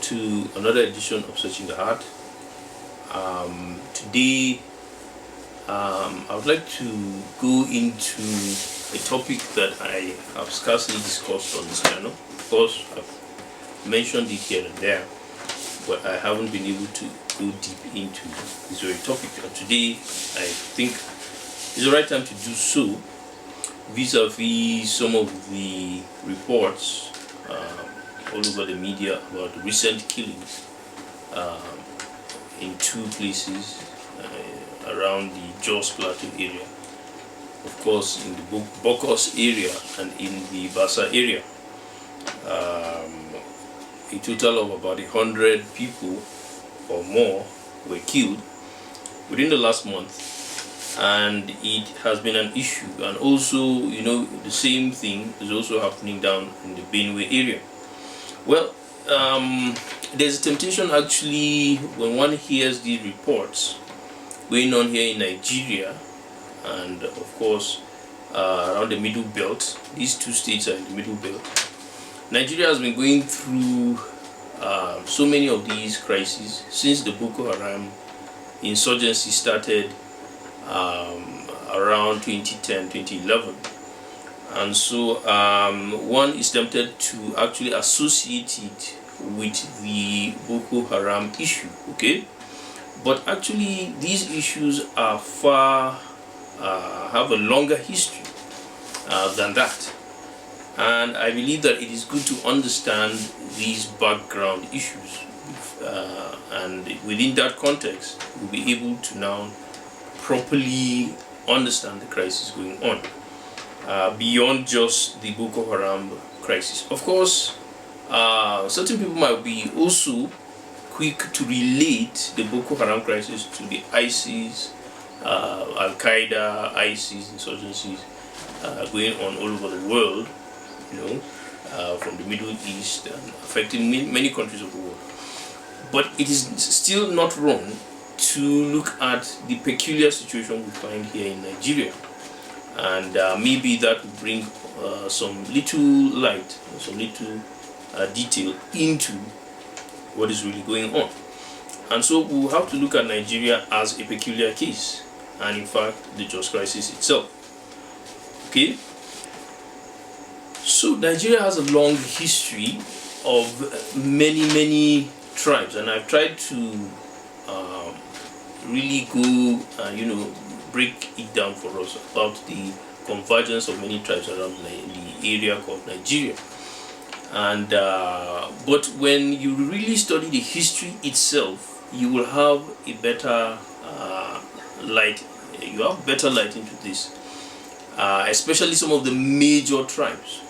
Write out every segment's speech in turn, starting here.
to another edition of Searching the Heart. Today, I would like to go into a topic that I have scarcely discussed on this channel. Of course, I've mentioned it here and there, but I haven't been able to go deep into this very topic. And today, I think it's the right time to do so, vis-a-vis some of the reports all over the media about the recent killings in two places around the Jos Plateau area. Of course, in the Bokos area and in the Basa area. A total of about 100 people or more were killed within the last month, and it has been an issue. And also, the same thing is also happening down in the Benue area. Well, there's a temptation actually when one hears these reports going on here in Nigeria, and of course around the Middle Belt. These two states are in the Middle Belt. Nigeria has been going through so many of these crises since the Boko Haram insurgency started around 2010, 2011. And so one is tempted to actually associate it with the Boko Haram issue, okay? But actually these issues are have a longer history than that. And I believe that it is good to understand these background issues. And within that context, we'll be able to now properly understand the crisis going on. Beyond just the Boko Haram crisis. Of course, certain people might be also quick to relate the Boko Haram crisis to the ISIS, Al-Qaeda, ISIS insurgencies going on all over the world, from the Middle East and affecting many countries of the world. But it is still not wrong to look at the peculiar situation we find here in Nigeria. And maybe that will bring some little light, some little detail into what is really going on. And so we'll have to look at Nigeria as a peculiar case, and in fact the Jos crisis itself. Okay? So Nigeria has a long history of many tribes, and I've tried to really go break it down for us about the convergence of many tribes around the area called Nigeria. And but when you really study the history itself, you will have a better light. You have better light into this, especially some of the major tribes.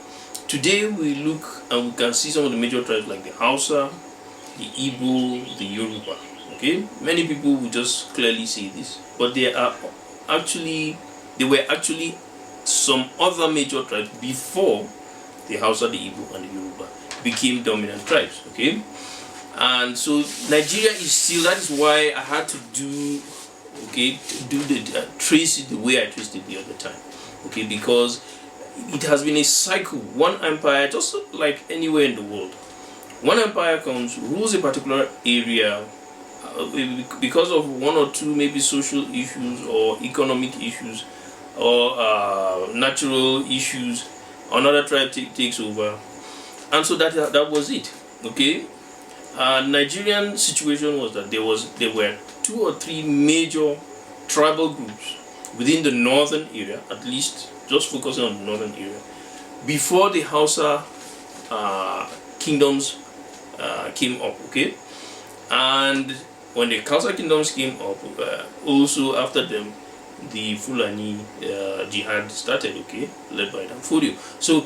Today we look and we can see some of the major tribes like the Hausa, the Igbo, the Yoruba. Okay, many people will just clearly see this, but there were actually some other major tribes before the Hausa, the Igbo, and the Yoruba became dominant tribes. Okay, and so Nigeria is still. That is why I had to trace it the way I traced it the other time. Okay, because it has been a cycle. One empire, just like anywhere in the world, one empire comes, rules a particular area. Because of one or two maybe social issues or economic issues or natural issues, another tribe takes over, and so that was it. Okay, Nigerian situation was that there were 2 or 3 major tribal groups within the northern area, at least just focusing on the northern area, before the Hausa kingdoms came up. Okay, and when the Hausa kingdoms came up, also after them, the Fulani jihad started, okay, led by Danfodio. So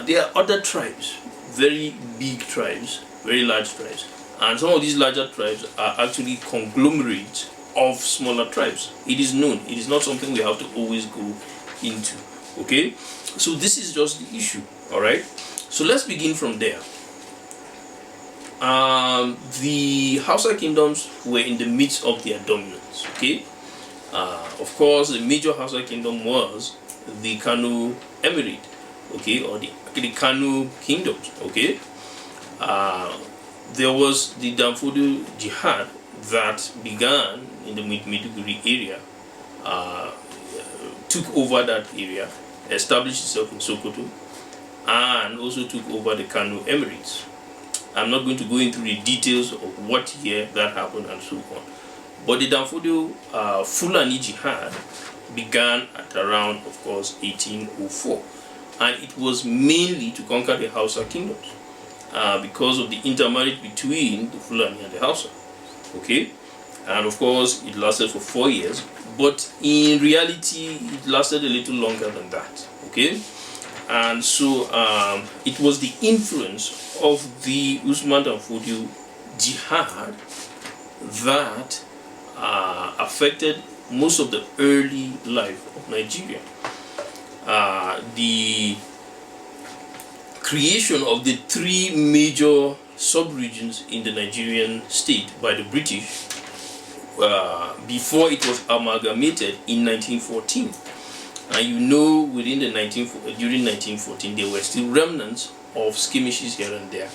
there are other tribes, very big tribes, very large tribes. And some of these larger tribes are actually conglomerates of smaller tribes. It is known. It is not something we have to always go into, okay? So this is just the issue, all right? So let's begin from there. The Hausa kingdoms were in the midst of their dominance, okay? Of course, the major Hausa kingdom was the Kano Emirate, okay, or the Kano kingdoms, okay? there was the Danfodio Jihad that began in the Maiduguri area, took over that area, established itself in Sokoto, and also took over the Kano Emirates. I'm not going to go into the details of what year that happened and so on. But the Danfodio Fulani Jihad began at around, of course, 1804. And it was mainly to conquer the Hausa kingdoms because of the intermarriage between the Fulani and the Hausa. Okay? And of course, it lasted for 4 years. But in reality, it lasted a little longer than that. Okay? And so it was the influence of the Usman Danfodio Jihad that affected most of the early life of Nigeria. The creation of the 3 major sub-regions in the Nigerian state by the British before it was amalgamated in 1914. And you know, within the during 1914, there were still remnants of skirmishes here and there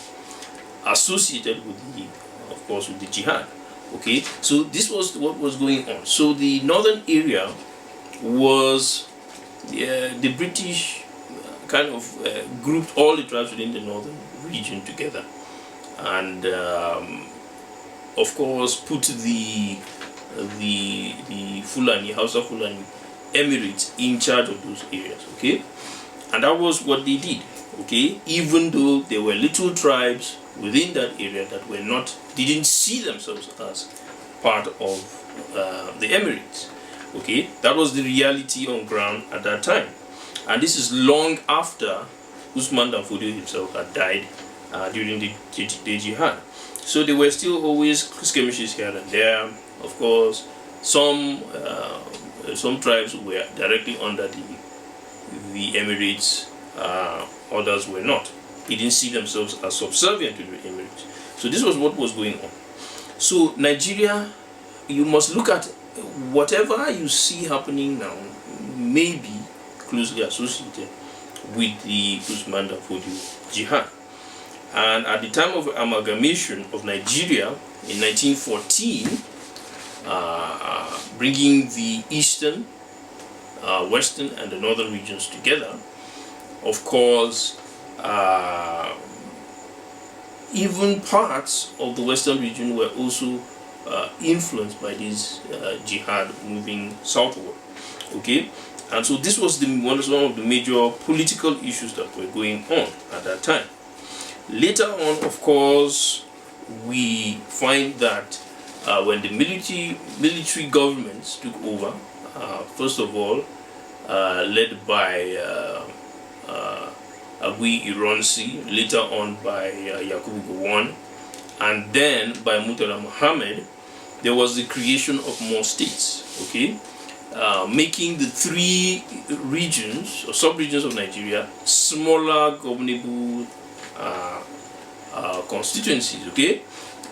associated with the, of course, with the jihad. Okay, so this was what was going on. So the northern area was the British kind of grouped all the tribes within the northern region together, and of course put the Fulani, Hausa Fulani Emirates in charge of those areas. Okay, and that was what they did. Okay, even though there were little tribes within that area that didn't see themselves as part of the Emirates. Okay, that was the reality on ground at that time, and this is long after Usman Danfodio himself had died during the jihad. So there were still always skirmishes here and there. Of course, some tribes were directly under the Emirates, others were not. They didn't see themselves as subservient to the Emirates. So this was what was going on. So Nigeria, you must look at whatever you see happening now may be closely associated with the Usman Danfodio Jihad. And at the time of amalgamation of Nigeria in 1914, bringing the eastern, western and the northern regions together, of course, even parts of the western region were also influenced by this jihad moving southward. Okay, and so this was one of the major political issues that were going on at that time. Later on, of course, we find that when the military governments took over, first of all, led by Agui Ironsi, later on by Yakubu Gowon, and then by Murtala Muhammad, there was the creation of more states, okay, making the 3 regions or sub-regions of Nigeria smaller governable constituencies, okay,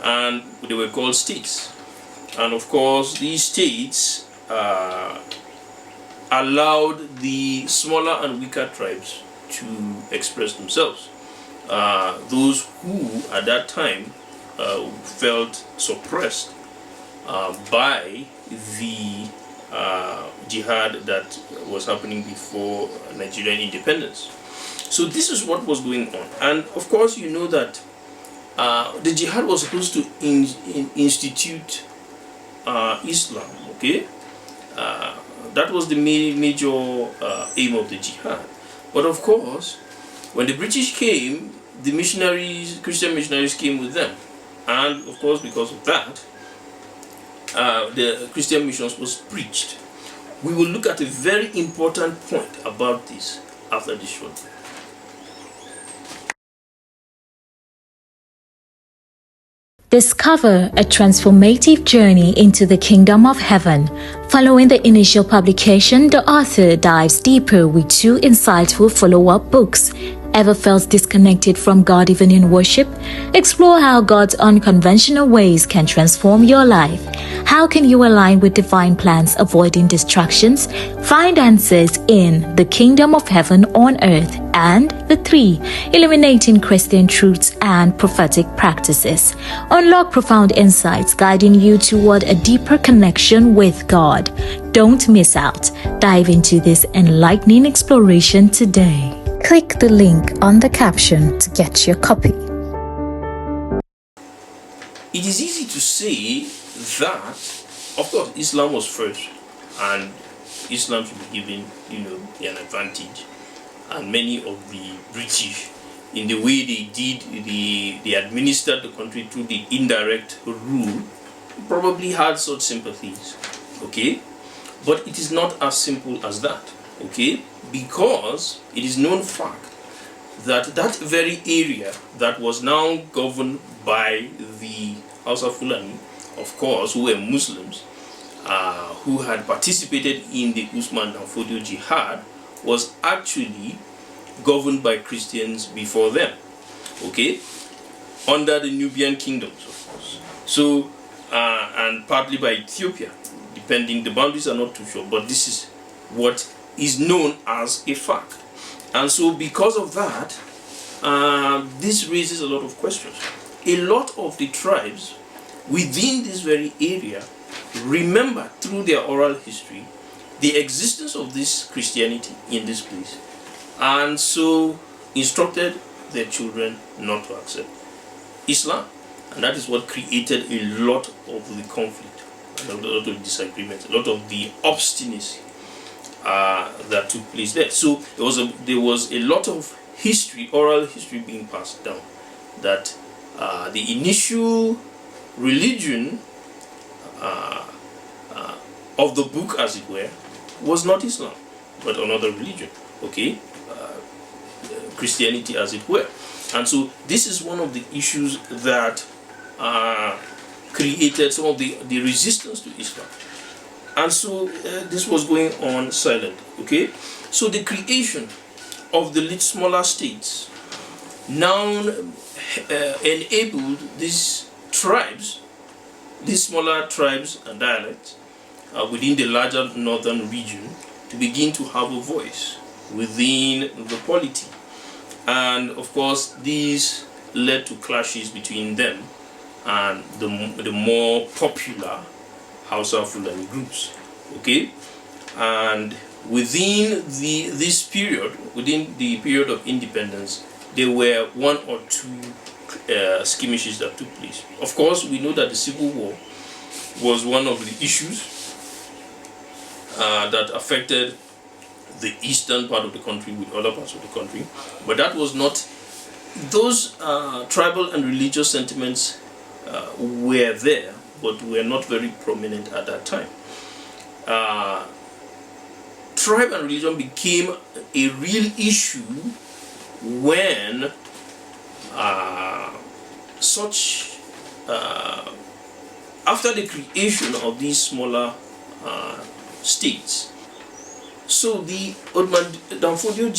and they were called states. And of course, these states allowed the smaller and weaker tribes to express themselves. Those who at that time felt suppressed by the jihad that was happening before Nigerian independence. So this is what was going on. And of course, you know that the jihad was supposed to institute Islam, okay? That was the major aim of the jihad. But of course, when the British came, the Christian missionaries came with them. And of course, because of that, the Christian missions was preached. We will look at a very important point about this after this short break. Discover a transformative journey into the kingdom of heaven. Following the initial publication, the author dives deeper with 2 insightful follow-up books, Ever felt disconnected from God even in worship? Explore how God's unconventional ways can transform your life. How can you align with divine plans, avoiding distractions? Find answers in The Kingdom of Heaven on Earth and The 3, Illuminating Christian Truths and Prophetic Practices. Unlock profound insights guiding you toward a deeper connection with God. Don't miss out. Dive into this enlightening exploration today. Click the link on the caption to get your copy. It is easy to say that, of course, Islam was first, and Islam should be given, an advantage. And many of the British, in the way they administered the country through the indirect rule, probably had such sympathies. Okay, but it is not as simple as that. Okay, because it is known fact that that very area that was now governed by the House of Fulani, of course, who were Muslims, who had participated in the Usman and Fodio Jihad, was actually governed by Christians before them. Okay, under the Nubian kingdoms, of course. So, and partly by Ethiopia, depending. The boundaries are not too sure, but this is what is known as a fact. And so because of that, this raises a lot of questions. A lot of the tribes within this very area remember through their oral history the existence of this Christianity in this place, and so instructed their children not to accept Islam. And that is what created a lot of the conflict, a lot of the disagreements, a lot of the obstinacy that took place there. So there was a lot of history, oral history, being passed down, that the initial religion of the book, as it were, was not Islam, but another religion. Okay, Christianity, as it were. And so this is one of the issues that created some of the resistance to Islam. And so this was going on silently. Okay, so the creation of the smaller states now enabled these tribes, these smaller tribes and dialects within the larger northern region, to begin to have a voice within the polity. And of course, these led to clashes between them and the more popular Hausa Fulani groups. Okay, and within this period, within the period of independence, there were one or two skirmishes that took place. Of course, we know that the Civil War was one of the issues that affected the eastern part of the country with other parts of the country, but that was not, those tribal and religious sentiments were there, but were not very prominent at that time. Tribe and religion became a real issue when after the creation of these smaller states. So the Usman Danfodio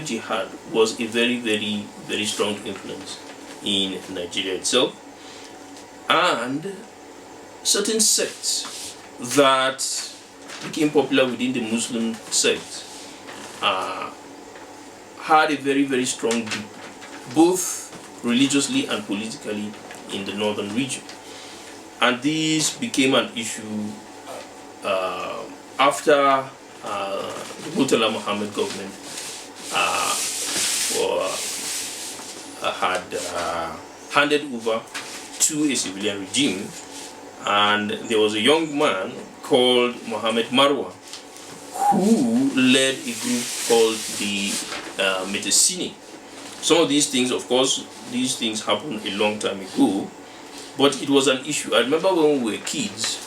Jihad was a very, very, very strong influence in Nigeria itself, and certain sects that became popular within the Muslim sects had a very, very strong grip, both religiously and politically, in the northern region. And this became an issue after the Murtala Muhammad government had handed over to a civilian regime, and there was a young man called Mohammed Marwa who led a group called the Metesini. Some of these things, of course, these things happened a long time ago, but it was an issue. I remember when we were kids,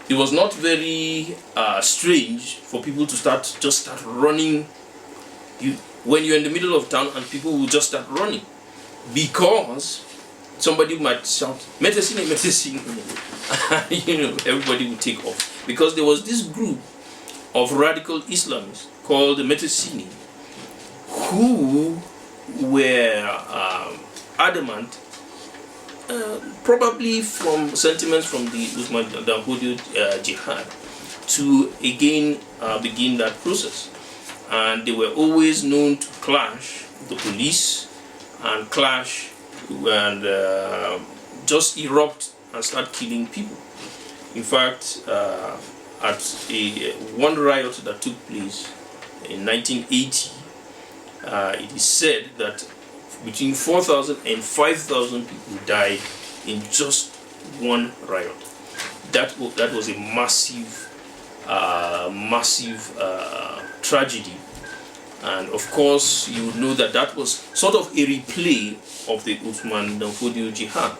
it was not very strange for people to just start running. When you're in the middle of town and people will just start running, because somebody might shout, Metesini, Metesini, everybody would take off. Because there was this group of radical Islamists called the Metesini who were adamant, probably from sentiments from the Usman Danfodio jihad, to again begin that process. And they were always known to clash the police and clash and just erupt and start killing people. In fact, at one riot that took place in 1980, it is said that between 4,000 and 5,000 people died in just one riot. That was a massive tragedy. And of course, you would know that that was sort of a replay of the Usman Danfodio jihad.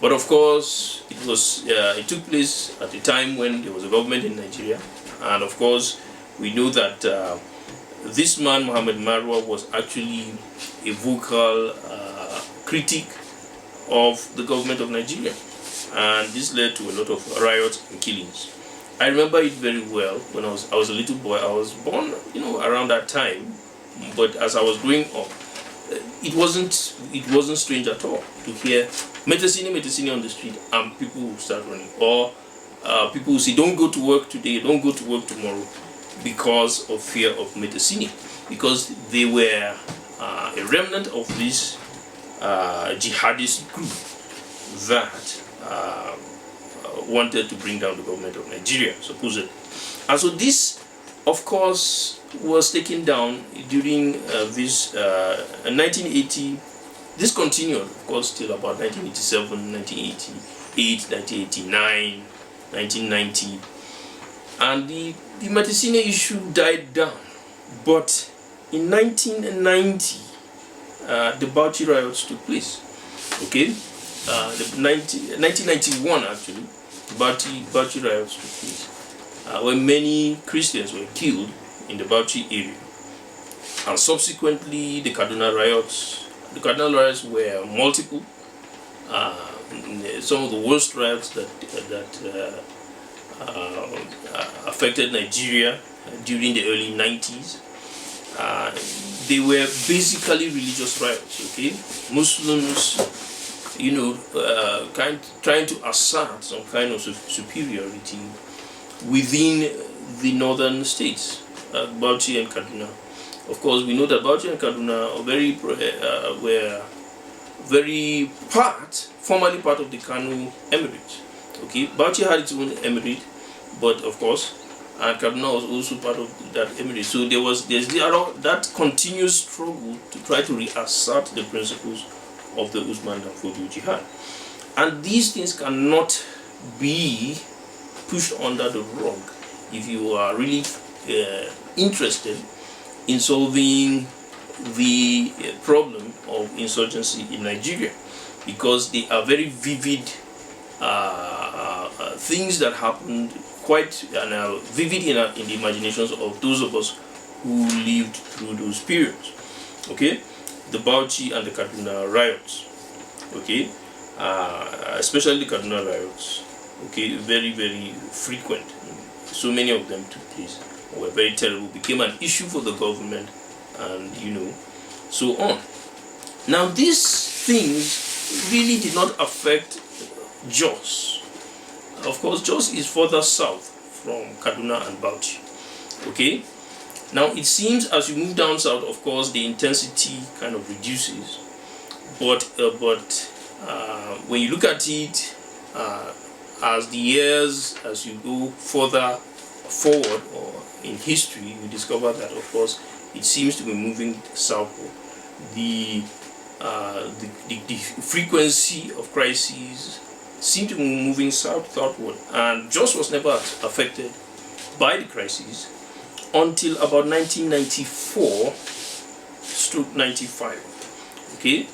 But of course, it took place at a time when there was a government in Nigeria. And of course, we know that this man, Muhammad Marwa, was actually a vocal critic of the government of Nigeria. And this led to a lot of riots and killings. I remember it very well when I was a little boy. I was born, around that time. But as I was growing up, it wasn't strange at all to hear Metesini on the street, and people will start running. Or people will say, don't go to work today, don't go to work tomorrow, because of fear of Metesini. Because they were a remnant of this jihadist group that wanted to bring down the government of Nigeria, supposedly. And so this, of course, was taken down during this 1980. This continued, of course, till about 1987, 1988, 1989, 1990. And the Metesini issue died down. But in 1990, the Bauchi riots took place. Okay? 1991, actually, Bauchi riots took place, where many Christians were killed in the Bauchi area. And subsequently, the Kaduna riots were multiple. Some of the worst riots that affected Nigeria during the early 90s. They were basically religious riots, okay? Muslims, trying to assert some kind of superiority within the northern states, Bauchi and Kaduna. Of course, we know that Bauchi and Kaduna were formerly part of the Kanu Emirate. Okay, Bauchi had its own emirate, but of course, and Kaduna was also part of that emirate. So there's that continuous struggle to try to reassert the principles of the Usman Danfodio jihad. And these things cannot be pushed under the rug if you are really interested in solving the problem of insurgency in Nigeria, because they are very vivid things that happened, quite vivid in the imaginations of those of us who lived through those periods. Okay, the Bauchi and the Kaduna riots. Okay, especially the Kaduna riots. Okay, very, very frequent. So many of them took place, were very terrible, became an issue for the government, and so on. Now, these things really did not affect Jos. Of course, Jos is further south from Kaduna and Bauchi. Okay. Now, it seems as you move down south, of course, the intensity kind of reduces. But when you look at it, as you go further forward or in history, you discover that, of course, it seems to be moving southward. The frequency of crises seem to be moving southward, and Jos was never affected by the crises until about 1994/95. Okay,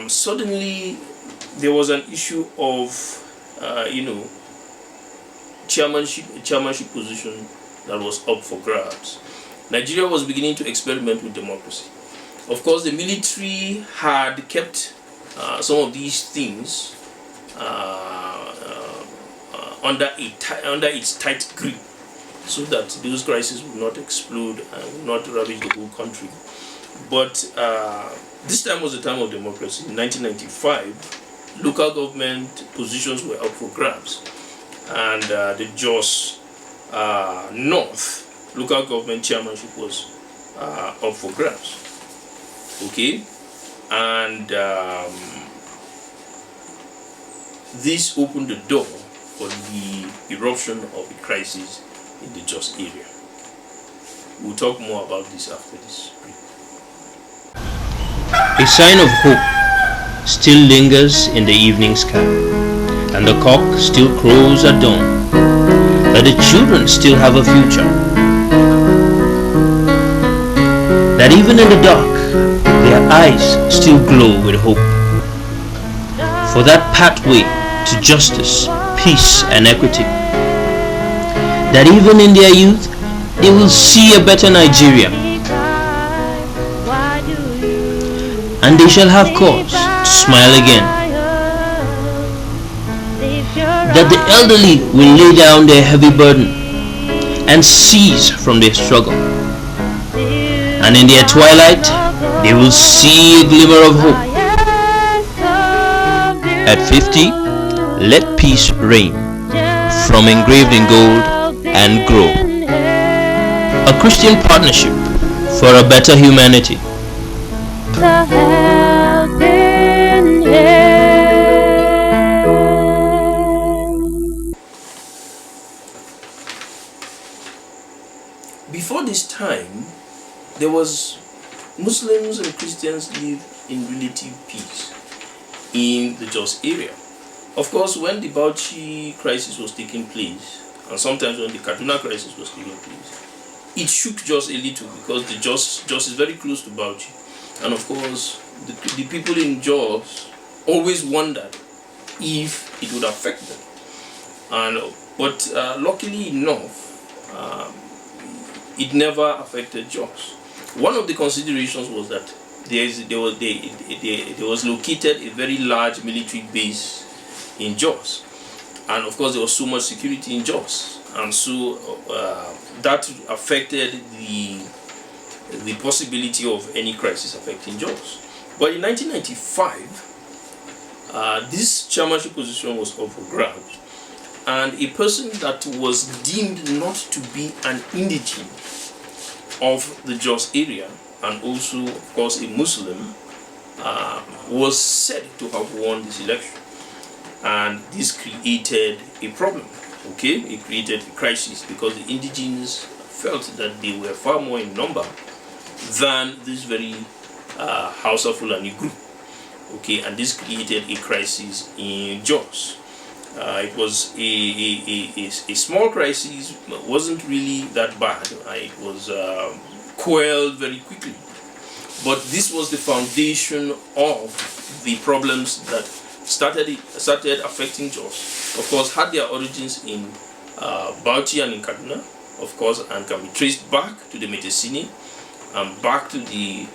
suddenly there was an issue of chairmanship position that was up for grabs. Nigeria was beginning to experiment with democracy. Of course, the military had kept some of these things under its tight grip. so that those crises will not explode and will not ravage the whole country. But this time was the time of democracy. In 1995, local government positions were up for grabs, and the Jos North local government chairmanship was up for grabs. Okay, and this opened the door for the eruption of a crisis in the Jos area. We'll talk more about this after this break. A sign of hope still lingers in the evening sky, and the cock still crows at dawn, that the children still have a future, that even in the dark their eyes still glow with hope for that pathway to justice, peace and equity, that even in their youth they will see a better Nigeria, and they shall have cause to smile again, that the elderly will lay down their heavy burden and cease from their struggle, and in their twilight they will see a glimmer of hope. At 50, let peace reign from engraved in gold and grow. A Christian partnership for a better humanity. Before this time, there was Muslims and Christians lived in relative peace in the Jos area. Of course, when the Bauchi crisis was taking place, and sometimes when the Kaduna crisis was taking place, it shook Jos a little because the Jos is very close to Bauchi, and of course, the people in Jos always wondered if it would affect them. But luckily enough, it never affected Jos. One of the considerations was that there was located a very large military base in Jos, and of course there was so much security in Jos, and so that affected the possibility of any crisis affecting Jos. But in 1995, this chairmanship position was up for grabs, and a person that was deemed not to be an indigene of the Jos area, and also of course a Muslim, was said to have won this election, and this created a problem. Okay, it created a crisis because the indigenes felt that they were far more in number than this very Hausa Fulani group. Okay, and this created a crisis in Jos. It was a small crisis, but wasn't really that bad. It was quelled very quickly. But this was the foundation of the problems that started affecting Jos. Of course, had their origins in Bauchi and in Kaduna, of course, and can be traced back to the Metesini and back to the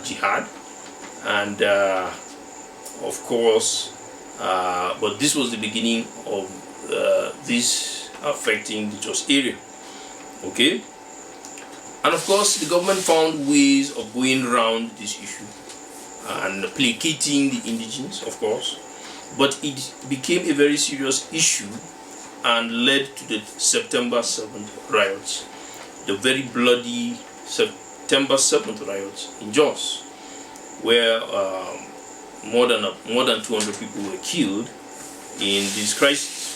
jihad, and of course, but this was the beginning of this affecting the Jos area. Okay, and of course the government found ways of going around this issue and placating the indigenes, of course, but it became a very serious issue and led to the September 7th riots, the very bloody September 7th riots in Jos, where more than 200 people were killed in this crisis.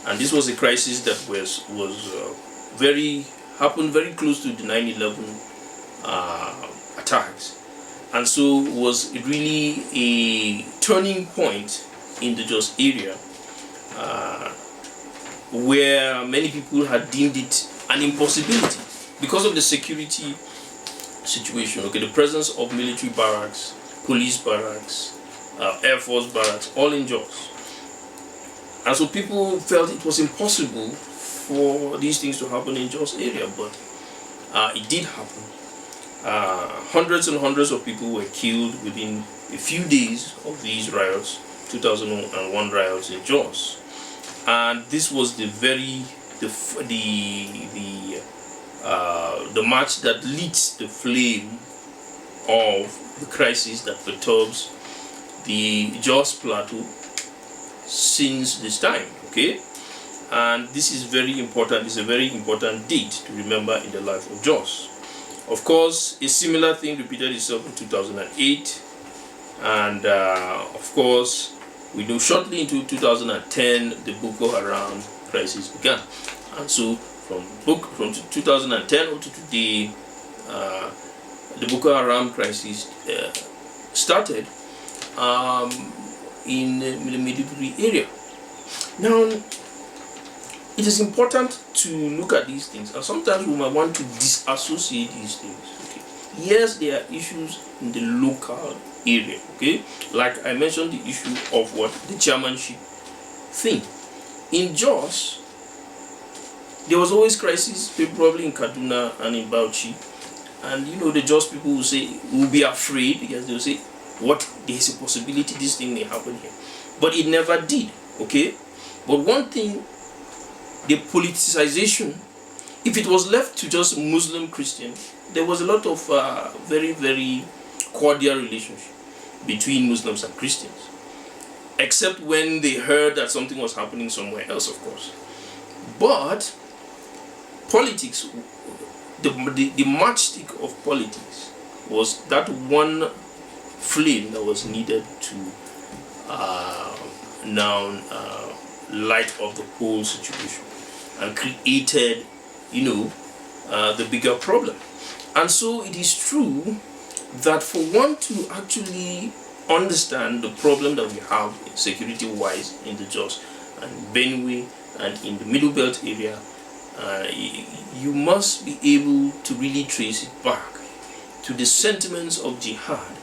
And this was a crisis that happened very close to the 9/11 attacks, and so was really a turning point in the Jos area, where many people had deemed it an impossibility because of the security situation. Okay, the presence of military barracks, police barracks, Air Force barracks, all in Jos. And so people felt it was impossible for these things to happen in Jos area, but it did happen. Hundreds and hundreds of people were killed within a few days of these riots, 2001 riots in Jos. And this was the the match that leads the flame of the crisis that perturbs the Jos Plateau since this time. Okay, and this is very important. It's a very important date to remember in the life of Jos. Of course, a similar thing repeated itself in 2008, and of course, we know shortly into 2010 the Boko Haram crisis began, and so from 2010 up to today, the Boko Haram crisis started in the Maiduguri area. Now, it is important to look at these things, and sometimes we might want to disassociate these things. Okay, yes, there are issues in the local area. Okay, like I mentioned, the issue of what the chairmanship thing in Jos. There was always crisis, probably in Kaduna and in Bauchi, and the Jos people will say, will be afraid, because they will say, what, there is a possibility this thing may happen here, but it never did. Okay, but one thing, the politicization, if it was left to just Muslim Christian, there was a lot of very, very cordial relationship between Muslims and Christians, except when they heard that something was happening somewhere else, of course. But politics, the matchstick of politics was that one flame that was needed to light up the whole situation and created, the bigger problem. And so it is true that for one to actually understand the problem that we have security-wise in the Jos and Benue and in the Middle Belt area, you must be able to really trace it back to the sentiments of jihad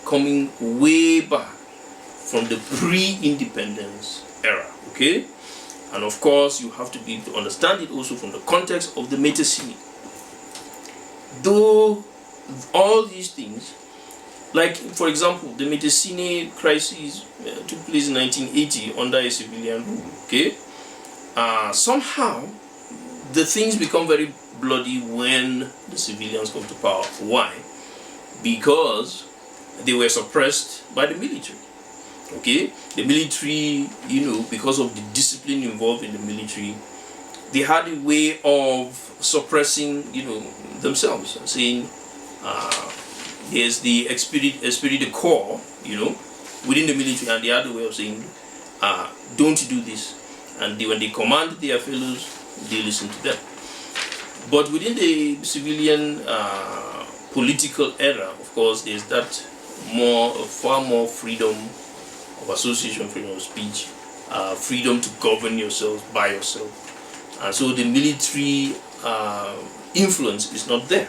coming way back from the pre-independence era. Okay, and of course you have to be able to understand it also from the context of the Metesini. Though all these things, like for example the Metesini crisis took place in 1980 under a civilian rule. Okay, somehow the things become very bloody when the civilians come to power. Why? Because they were suppressed by the military. Okay, the military, because of the discipline involved in the military, they had a way of suppressing, themselves, and saying, there's the esprit de corps, within the military, and they had a way of saying, don't do this. And when they command their fellows, they listen to them. But within the civilian political era, of course, there's that far more freedom of association, freedom of speech, freedom to govern yourself by yourself. And so the military influence is not there.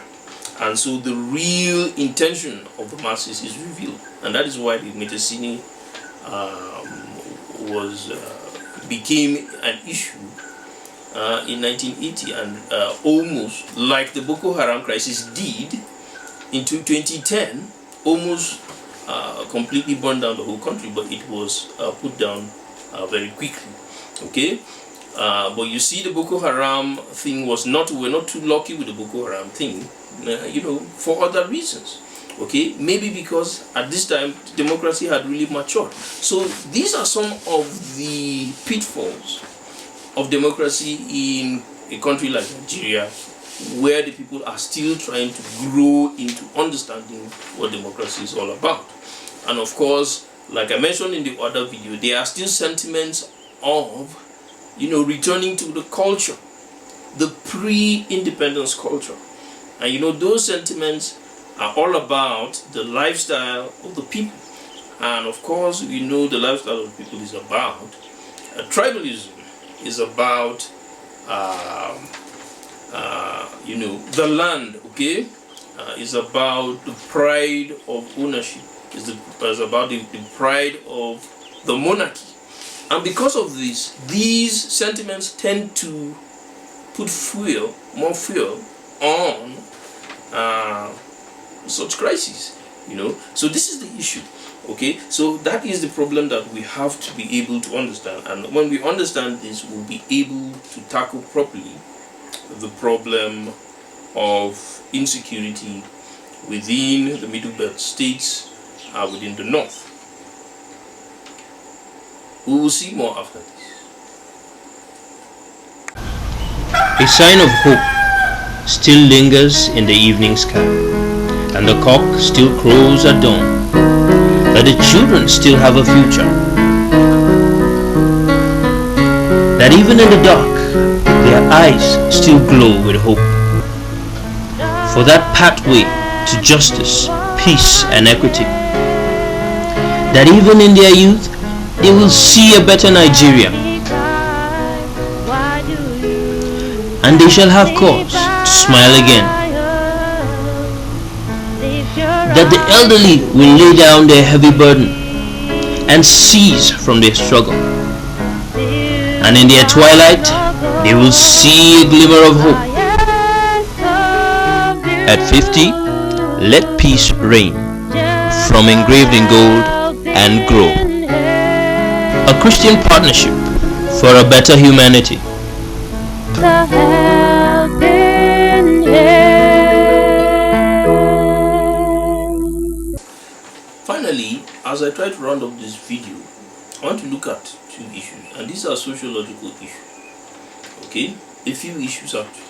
And so the real intention of the masses is revealed. And that is why the Metesini became an issue in 1980, and almost like the Boko Haram crisis did in 2010, almost completely burned down the whole country, but it was put down very quickly. Okay, but you see, the Boko Haram thing we're not too lucky with the Boko Haram thing, for other reasons. Okay, maybe because at this time democracy had really matured. So these are some of the pitfalls of democracy in a country like Nigeria, where the people are still trying to grow into understanding what democracy is all about. And of course, like I mentioned in the other video, there are still sentiments of, returning to the culture, the pre-independence culture. And those sentiments are all about the lifestyle of the people. And of course, the lifestyle of the people is about tribalism, is about the land. Okay, is about the pride of ownership, is about the pride of the monarchy. And because of this, these sentiments tend to put more fuel on such crises. So this is the issue. Okay, so that is the problem that we have to be able to understand, and when we understand this, we'll be able to tackle properly the problem of insecurity within the Middle Belt states, within the north. We will see more after this. A sign of hope still lingers in the evening sky, and the cock still crows at dawn, that the children still have a future, that even in the dark their eyes still glow with hope for that pathway to justice, peace and equity, that even in their youth they will see a better Nigeria, and they shall have cause to smile again, that the elderly will lay down their heavy burden and cease from their struggle, and in their twilight they will see a glimmer of hope. At 50, let peace reign from engraved in gold and grow. A Christian partnership for a better humanity. Finally, as I try to round up this video, I want to look at two issues, and these are sociological issues. Okay, a few issues actually.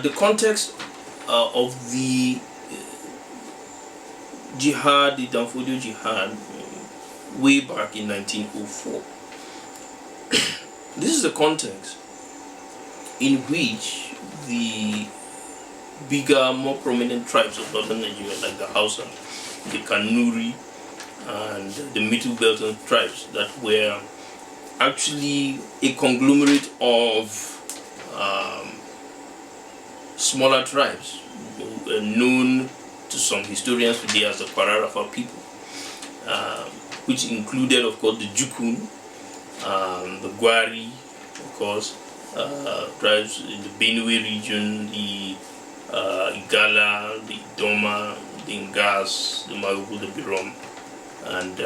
The context of the jihad, the Danfodio jihad, way back in 1904. This is the context in which the bigger, more prominent tribes of northern Nigeria, like the Hausa, the Kanuri, and the Middle Belt tribes, that were actually a conglomerate of smaller tribes, known to some historians today as the Kwararafa people, which included, of course, the Jukun, the Gwari, of course, tribes in the Benue region, the Igala, the Idoma, the Ngas, the Maluku, the Birom, and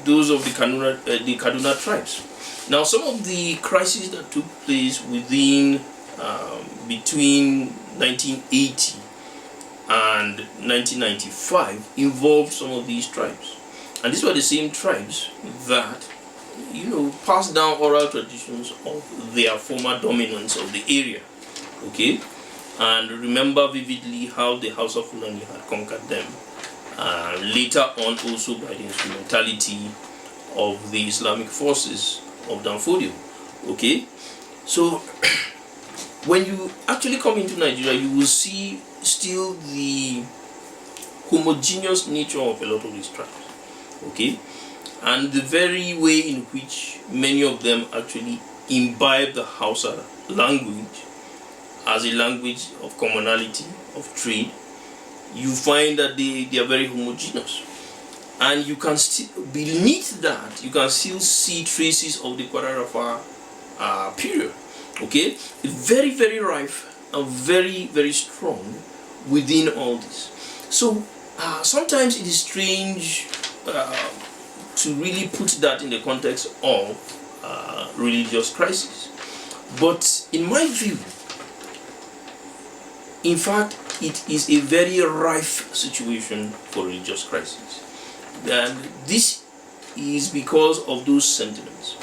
those of the Kaduna tribes. Now, some of the crises that took place within between 1980 and 1995 involved some of these tribes, and these were the same tribes that, passed down oral traditions of their former dominance of the area. Okay, and remember vividly how the House of Fulani had conquered them. Later on, also by the instrumentality of the Islamic forces of Danfodio. Okay, so when you actually come into Nigeria, you will see still the homogeneous nature of a lot of these tribes. Okay, and the very way in which many of them actually imbibe the Hausa language as a language of commonality, of trade, you find that they are very homogeneous. And you can still, beneath that, you can still see traces of the Kwararafa period. Okay, very, very rife and very, very strong within all this. So sometimes it is strange to really put that in the context of religious crisis. But in my view, in fact, it is a very rife situation for religious crisis. And this is because of those sentiments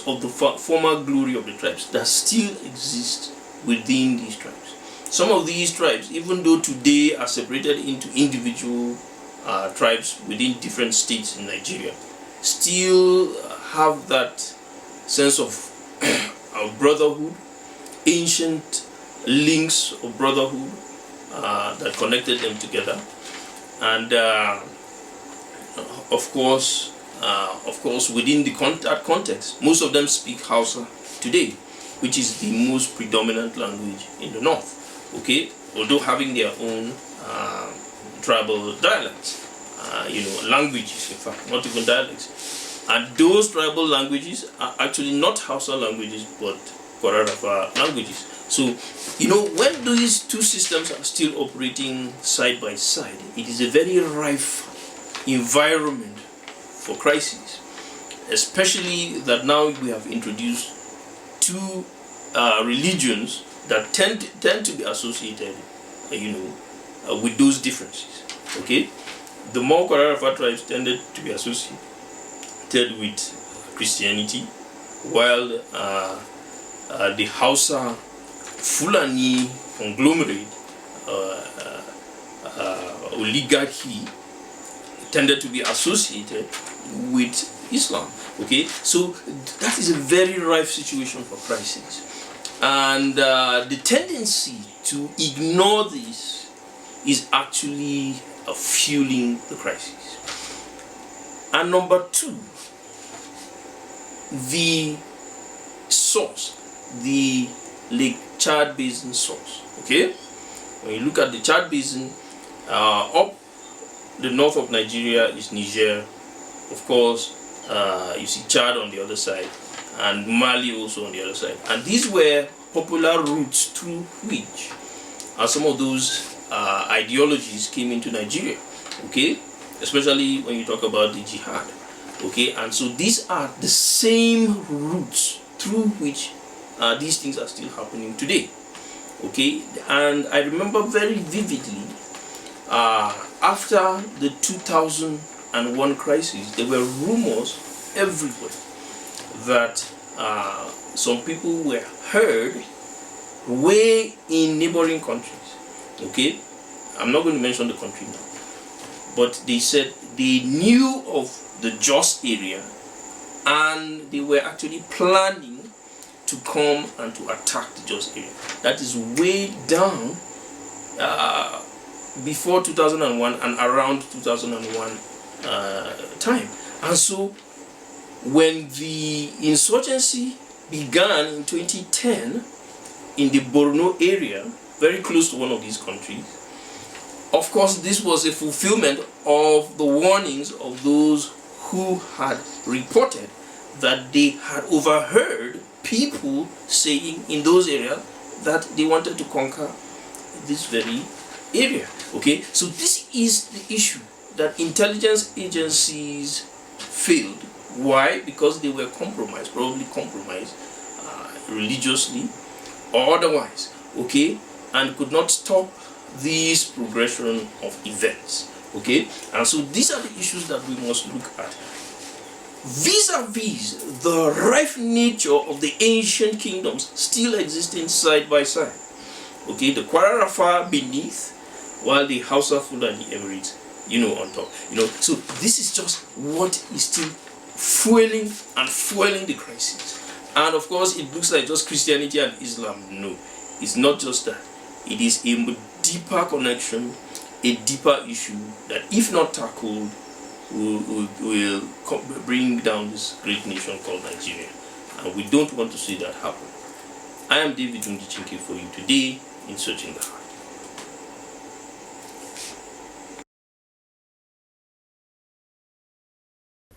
of the former glory of the tribes that still exist within these tribes. Some of these tribes, even though today are separated into individual tribes within different states in Nigeria, still have that sense of brotherhood, ancient links of brotherhood that connected them together. And of course, within that context, most of them speak Hausa today, which is the most predominant language in the north. Okay, although having their own tribal dialects, languages, in fact, not even dialects. And those tribal languages are actually not Hausa languages, but Kwararafa languages. So, when these two systems are still operating side by side, it is a very rife environment for crises, especially that now we have introduced two religions that tend to be associated, with those differences. Okay, the more Kwararafa tribes tended to be associated with Christianity, while the Hausa Fulani conglomerate oligarchy tended to be associated with Islam. Okay, so that is a very rife situation for crisis, and the tendency to ignore this is actually fueling the crisis. And number two, the source, the Lake Chad Basin source. Okay, when you look at the Chad Basin, up the north of Nigeria is Niger, of course. You see Chad on the other side, and Mali also on the other side, and these were popular routes through which some of those ideologies came into Nigeria. Okay, especially when you talk about the jihad. Okay, and so these are the same routes through which these things are still happening today. Okay, and I remember very vividly after the 2001 crisis, there were rumors everywhere that some people were heard way in neighboring countries. Okay, I'm not going to mention the country now, but they said they knew of the Jos area and they were actually planning to come and to attack the Jos area. That is way down before 2001 and around 2001 time. And so when the insurgency began in 2010 in the Borno area, very close to one of these countries, of course this was a fulfillment of the warnings of those who had reported that they had overheard people saying in those areas that they wanted to conquer this very area. Okay, so this is the issue, that intelligence agencies failed. Why? Because they were compromised, probably compromised religiously or otherwise, okay, and could not stop this progression of events. Okay, and so these are the issues that we must look at vis-a-vis the rife nature of the ancient kingdoms still existing side by side. Okay, the Kwararafa beneath, while the Hausa Fulani Emirates, on top. So this is just what is still fueling the crisis. And of course, it looks like just Christianity and Islam. No, it's not just that. It is a deeper connection, a deeper issue that, if not tackled, will bring down this great nation called Nigeria. And we don't want to see that happen. I am David Undichinke for you today in Searching the Heart.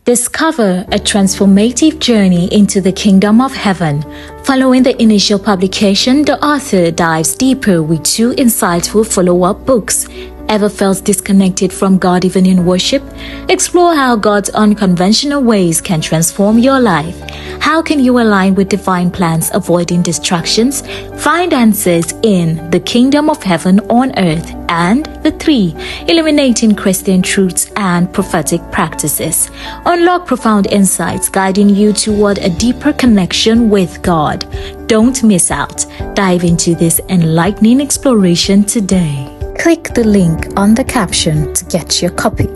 Discover a transformative journey into the kingdom of heaven. Following the initial publication, the author dives deeper with two insightful follow-up books. Ever felt disconnected from God even in worship? Explore how God's unconventional ways can transform your life. How can you align with divine plans, avoiding distractions? Find answers in The Kingdom of Heaven on Earth and The 3, Illuminating Christian Truths and Prophetic Practices. Unlock profound insights guiding you toward a deeper connection with God. Don't miss out. Dive into this enlightening exploration today. Click the link on the caption to get your copy.